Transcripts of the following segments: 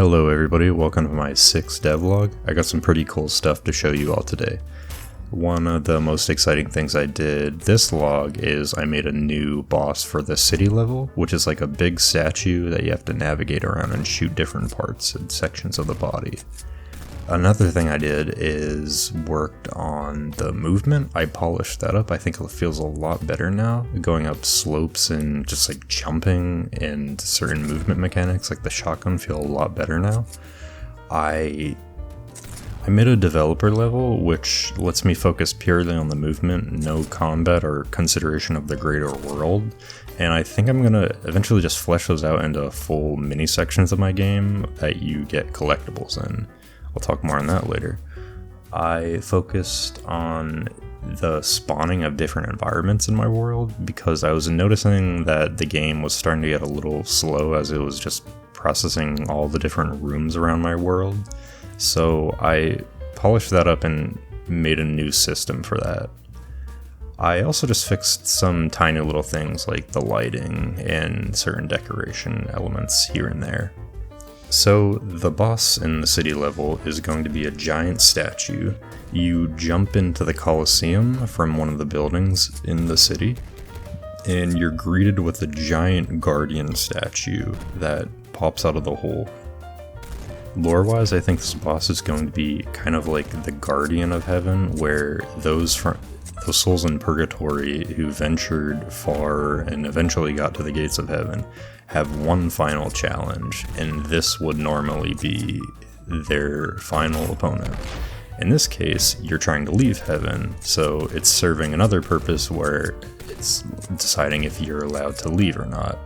Hello everybody, welcome to my 6th devlog. I got some pretty cool stuff to show you all today. One of the most exciting things I did this log is I made a new boss for the city level, which is like a big statue that you have to navigate around and shoot different parts and sections of the body. Another thing I did is worked on the movement. I polished that up. I think it feels a lot better now. Going up slopes and just like jumping and certain movement mechanics like the shotgun feel a lot better now. I made a developer level which lets me focus purely on the movement, no combat or consideration of the greater world. And I think I'm gonna eventually just flesh those out into full mini sections of my game that you get collectibles in. I'll talk more on that later. I focused on the spawning of different environments in my world because I was noticing that the game was starting to get a little slow as it was just processing all the different rooms around my world. So I polished that up and made a new system for that. I also just fixed some tiny little things like the lighting and certain decoration elements here and there. So the boss in the city level is going to be a giant statue. You jump into the Colosseum from one of the buildings in the city, and you're greeted with a giant guardian statue that pops out of the hole. Lore-wise, I think this boss is going to be kind of like the guardian of heaven, where those souls in purgatory who ventured far and eventually got to the gates of heaven have one final challenge, and this would normally be their final opponent. In this case, you're trying to leave heaven, so it's serving another purpose where it's deciding if you're allowed to leave or not.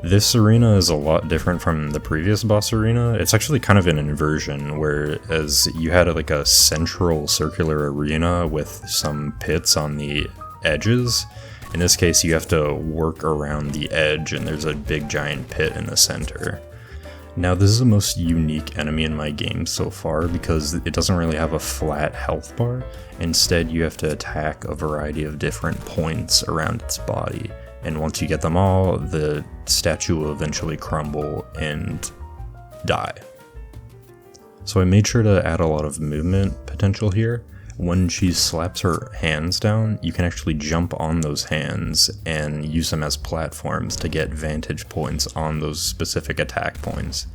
This arena is a lot different from the previous boss arena. It's actually kind of an inversion, whereas you had like a central circular arena with some pits on the edges. In this case, you have to work around the edge and there's a big giant pit in the center. Now, this is the most unique enemy in my game so far because it doesn't really have a flat health bar. Instead, you have to attack a variety of different points around its body. And once you get them all, the statue will eventually crumble and die. So I made sure to add a lot of movement potential here. When she slaps her hands down, you can actually jump on those hands and use them as platforms to get vantage points on those specific attack points.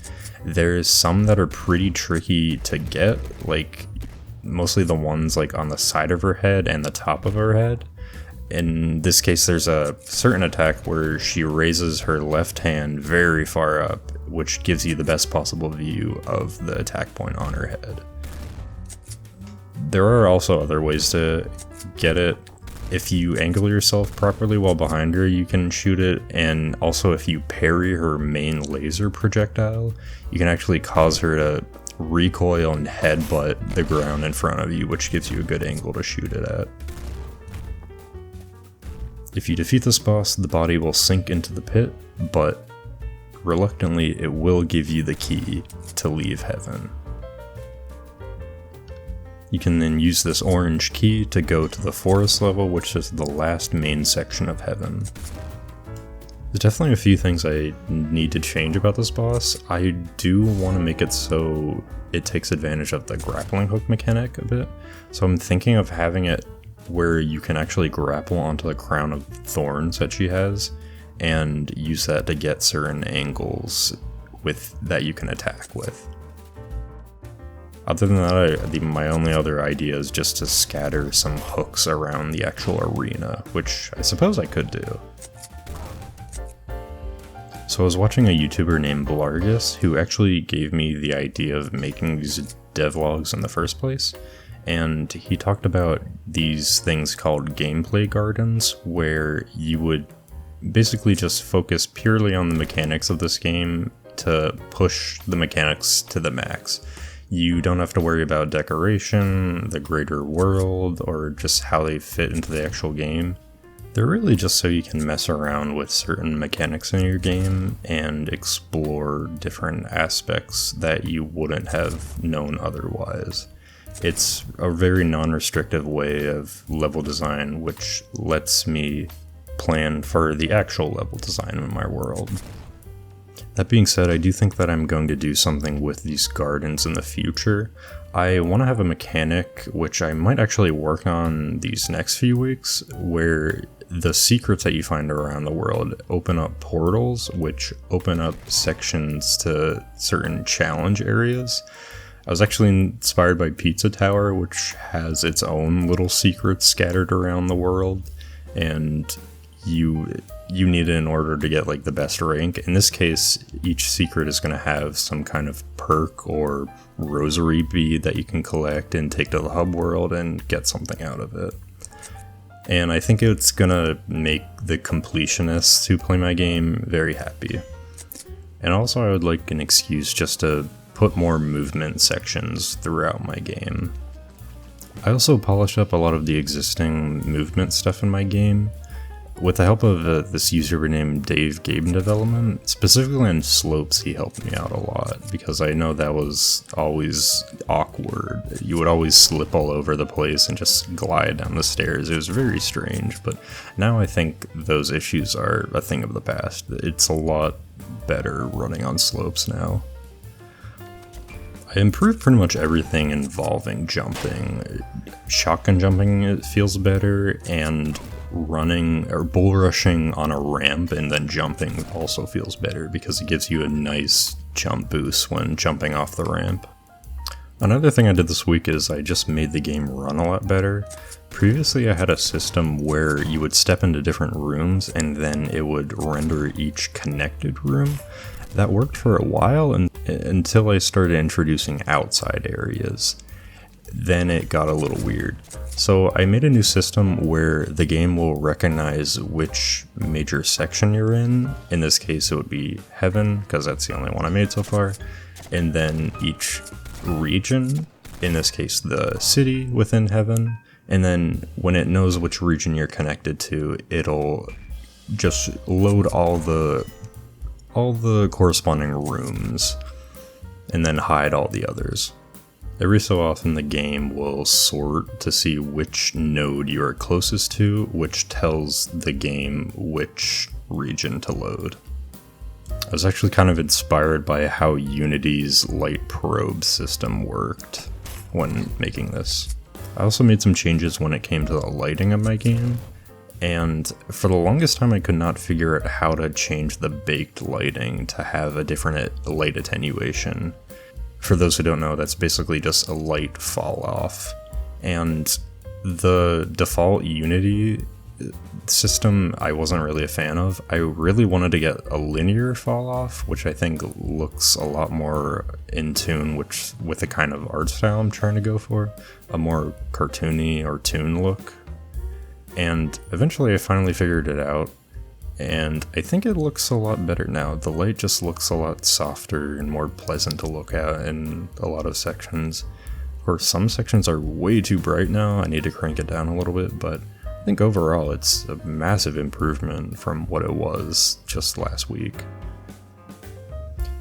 There's some that are pretty tricky to get, like mostly the ones like on the side of her head and the top of her head. In this case, there's a certain attack where she raises her left hand very far up, which gives you the best possible view of the attack point on her head. There are also other ways to get it. If you angle yourself properly while behind her, you can shoot it, and also if you parry her main laser projectile, you can actually cause her to recoil and headbutt the ground in front of you, which gives you a good angle to shoot it at. If you defeat this boss, the body will sink into the pit, but reluctantly it will give you the key to leave heaven. You can then use this orange key to go to the forest level, which is the last main section of heaven. There's definitely a few things I need to change about this boss. I do want to make it so it takes advantage of the grappling hook mechanic a bit. So I'm thinking of having it where you can actually grapple onto the crown of thorns that she has and use that to get certain angles that you can attack with. Other than that, my only other idea is just to scatter some hooks around the actual arena, which I suppose I could do. So I was watching a YouTuber named Blargus, who actually gave me the idea of making these devlogs in the first place, and he talked about these things called gameplay gardens, where you would basically just focus purely on the mechanics of this game to push the mechanics to the max. You don't have to worry about decoration, the greater world, or just how they fit into the actual game. They're really just so you can mess around with certain mechanics in your game and explore different aspects that you wouldn't have known otherwise. It's a very non-restrictive way of level design, which lets me plan for the actual level design in my world. That being said, I do think that I'm going to do something with these gardens in the future. I want to have a mechanic, which I might actually work on these next few weeks, where the secrets that you find around the world open up portals, which open up sections to certain challenge areas. I was actually inspired by Pizza Tower, which has its own little secrets scattered around the world, and you need it in order to get like the best rank. In this case, each secret is going to have some kind of perk or rosary bead that you can collect and take to the hub world and get something out of it. And I think it's going to make the completionists who play my game very happy. And also I would like an excuse just to put more movement sections throughout my game. I also polished up a lot of the existing movement stuff in my game. With the help of this user named Dave Game Development, specifically on slopes, he helped me out a lot, because I know that was always awkward. You would always slip all over the place and just glide down the stairs. It was very strange, but now I think those issues are a thing of the past. It's a lot better running on slopes now. I improved pretty much everything involving jumping. Shotgun jumping, it feels better, and running or bull rushing on a ramp and then jumping also feels better because it gives you a nice jump boost when jumping off the ramp. Another thing I did this week is I just made the game run a lot better. Previously I had a system where you would step into different rooms and then it would render each connected room. That worked for a while until I started introducing outside areas. Then it got a little weird. So I made a new system where the game will recognize which major section you're in. In this case it would be heaven, because that's the only one I made so far. And then each region, in this case the city within heaven. And then when it knows which region you're connected to, it'll just load all the corresponding rooms and then hide all the others. Every so often the game will sort to see which node you are closest to, which tells the game which region to load. I was actually kind of inspired by how Unity's light probe system worked when making this. I also made some changes when it came to the lighting of my game, and for the longest time I could not figure out how to change the baked lighting to have a different light attenuation. For those who don't know, that's basically just a light fall off. And the default Unity system I wasn't really a fan of. I really wanted to get a linear fall off, which I think looks a lot more in tune with the kind of art style I'm trying to go for. A more cartoony or toon look. And eventually I finally figured it out. And I think it looks a lot better now. The light just looks a lot softer and more pleasant to look at in a lot of sections. Of course, some sections are way too bright now. I need to crank it down a little bit, but I think overall it's a massive improvement from what it was just last week.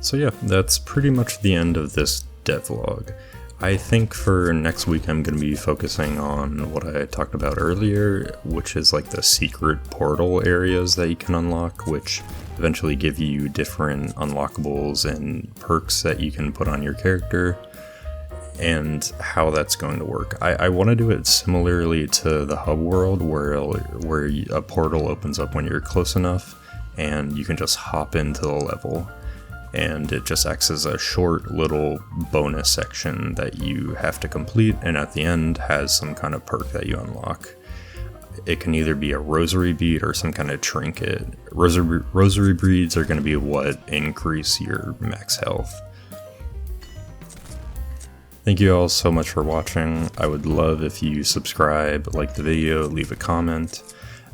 So yeah, that's pretty much the end of this devlog. I think for next week I'm going to be focusing on what I talked about earlier, which is like the secret portal areas that you can unlock, which eventually give you different unlockables and perks that you can put on your character, and how that's going to work. I want to do it similarly to the hub world, where a portal opens up when you're close enough, and you can just hop into the level. And it just acts as a short little bonus section that you have to complete, and at the end has some kind of perk that you unlock. It can either be a rosary bead or some kind of trinket. Rosary beads are going to be what increase your max health. Thank you all so much for watching. I would love if you subscribe, like the video, leave a comment.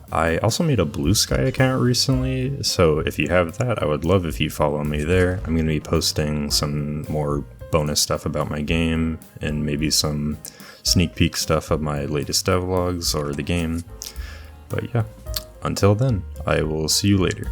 I also made a Blue Sky account recently, so if you have that, I would love if you follow me there. I'm going to be posting some more bonus stuff about my game, and maybe some sneak peek stuff of my latest devlogs or the game. But yeah, until then, I will see you later.